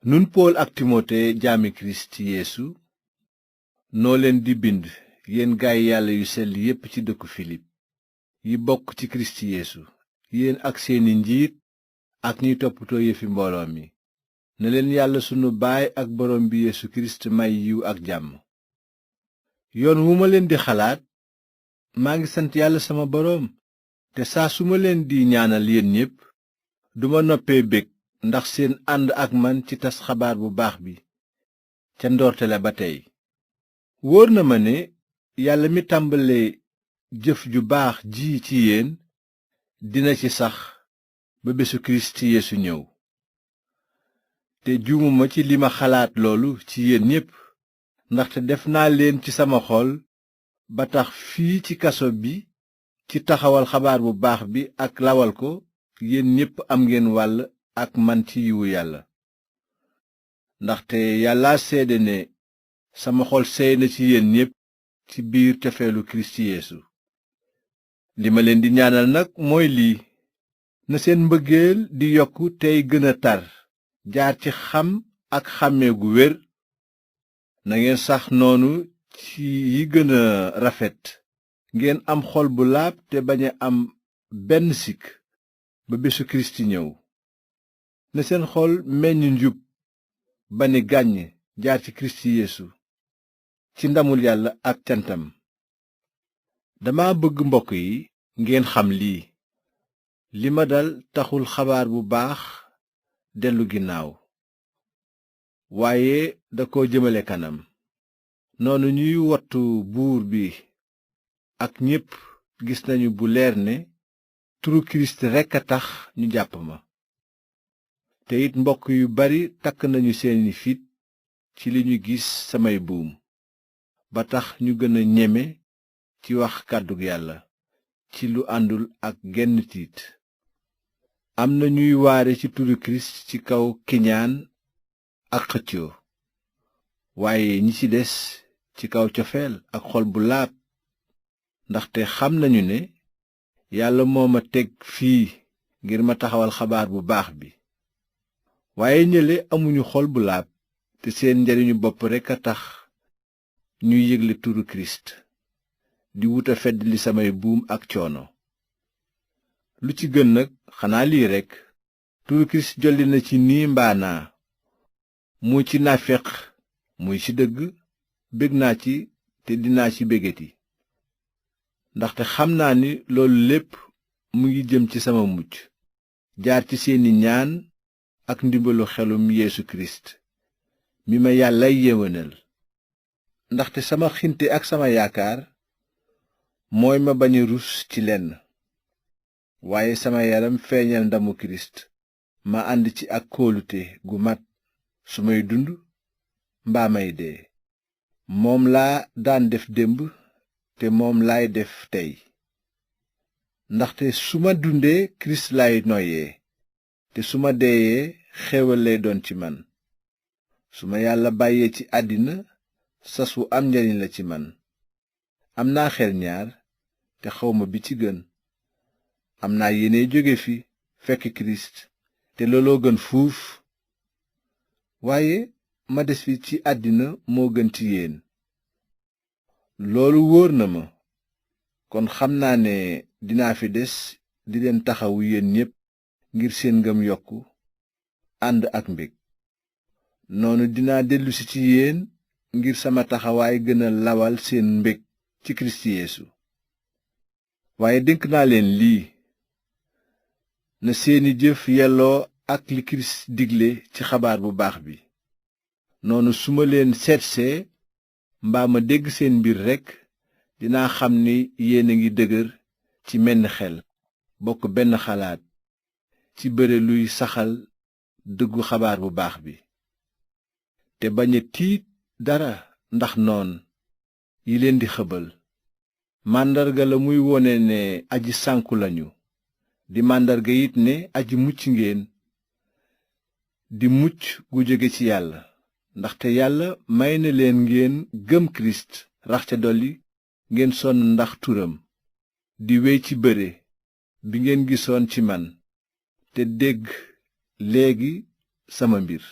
nun pool ak timote jaami kirist yeesu noo leen di bind yéen gaay yàlla yu sell yépp ci dëkku filip yi bokk ci kirist yeesu yéen ak seeni njiit ak ñiy toppatoo yëfi mbooloo mi na leen yàlla sunu baay ak boroom bi yeesu kirist may yiw ak jàmm. yoon wu ma leen di xalaat maa ngi sant yàlla sama boroom te saa su ma leen di ñaanal yéen ñépp duma noppee bég ndax seen ànd ak man ci tas xabaar bu baax bi ca ndoorte la ba tey. wóor na ma ne yàlla mi tàmbalee jëf ju baax ji ci yéen dina ci sax ba bésu kirist yeesu ñëw. te juumuma ci li ma xalaat loolu ci yéen ñépp ndaxte def naa leen ci sama xol ba tax fii ci kaso bi ci taxawal xabaar bu baax bi ak lawal ko yéen ñépp am ngeen wàll ak man ci yiwu yàlla. ndaxte yàlla seede ne sama xol seey na ci yéen ñépp ci biir cofeelu kirist yeesu. li ma leen di ñaanal nag mooy lii: na seen mbëggeel di yokku tey gën a tar jaar ci xam ak xàmmee gu wér. nangeen sax noonu ci yi gën a rafet ngeen am xol bu laab te bañ a am benn sikk ba bésu kirist ñëw. na seen xol meññ njub ba ni gàññ jaar ci kirist yeesu ci ndamul yàlla ak cantam. dama bëgg mbokk yi ngeen xam lii: li ma dal taxul xabaar bu baax dellu ginnaaw waaye da ko jëmale kanam. noonu ñuy wottu buur bi ak ñépp gis nañu bu leer ne turu kirist rekk a tax ñu jàpp ma. te it mbokk yu bari takk nañu seeni fit ci li ñu gis samay buum ba tax ñu gën a ñeme ci wax kàddug yàlla ci lu àndul ak genn tiit. am na ñuy waare ci turu kirist ci kaw kiñaan ak xëccoo waaye ñi ci des ci kaw cofeel ak xol bu laab ndaxte xam nañu ne yàlla moo ma teg fii ngir ma taxawal xabaar bu baax bi. waaye ñële amuñu xol bu laab te seen njariñu bopp rekk a tax ñuy yégle turu kirist di wuta fedd li samay buum ak coono. lu ci gën nag xanaa lii rekk: turu kirist jolli na ci nii mbaa naa, muy ci naaféq muy ci dëgg, bég naa ci te dinaa ci bégeti. ndaxte xam naa ni loolu lépp mu ngi jëm ci sama mucc jaar ci seeni ñaan ak ndimbalu xelum yeesu kirist mi ma yàllay yéwénal. ndaxte sama xinte ak sama yaakaar mooy ma bañ a rus ci lenn waaye sama yaram feeñal ndamu kirist ma ànd ci ak kóolute gu mat su may dund mbaa may dee. moom laa daan def démb te moom laay def tey. ndaxte su ma dundee kirist laay noyyee te su ma deeyee xéewal lay doon ci man. su ma yàlla bàyyee ci àddina sas wu am njariñ la ci man. am naa xel ñaar te xawma bi ci gën. am naa yéene jóge fi fekk kirist te looloo gën fuuf. waaye ma des fi ci àddina moo gën ci yéen. loolu wóor na ma kon xam naa ne dinaa fi des di leen taxawu yéen ñépp ngir seen ngëm yokku ànd ak mbég. noonu dinaa dellusi ci yéen ngir sama taxawaay gën a lawal seen mbég ci kirist yeesu. waaye dénk naa leen lii: na seeni jëf yelloo ak li kirist digle ci xabaar bu baax bi. noonu su ma leen seetsee mbaa ma dégg seen mbir rekk dinaa xam ni yéen a ngi dëgër ci menn xel bokk benn xalaat ci bëre luy saxal dëggu xabaar bu baax bi. te bañ a tiit dara ndax noon yi leen di xëbal. màndarga la muy wone ne aji sànku lañu, di màndarga it ne aji mucc ngeen, di mucc gu jóge ci yàlla. ndaxte yàlla may na leen ngeen gëm kirist rax ca dolli ngeen sonn ndax turam di wéy ci bëre bi ngeen gisoon ci man te dégg léegi sama mbir.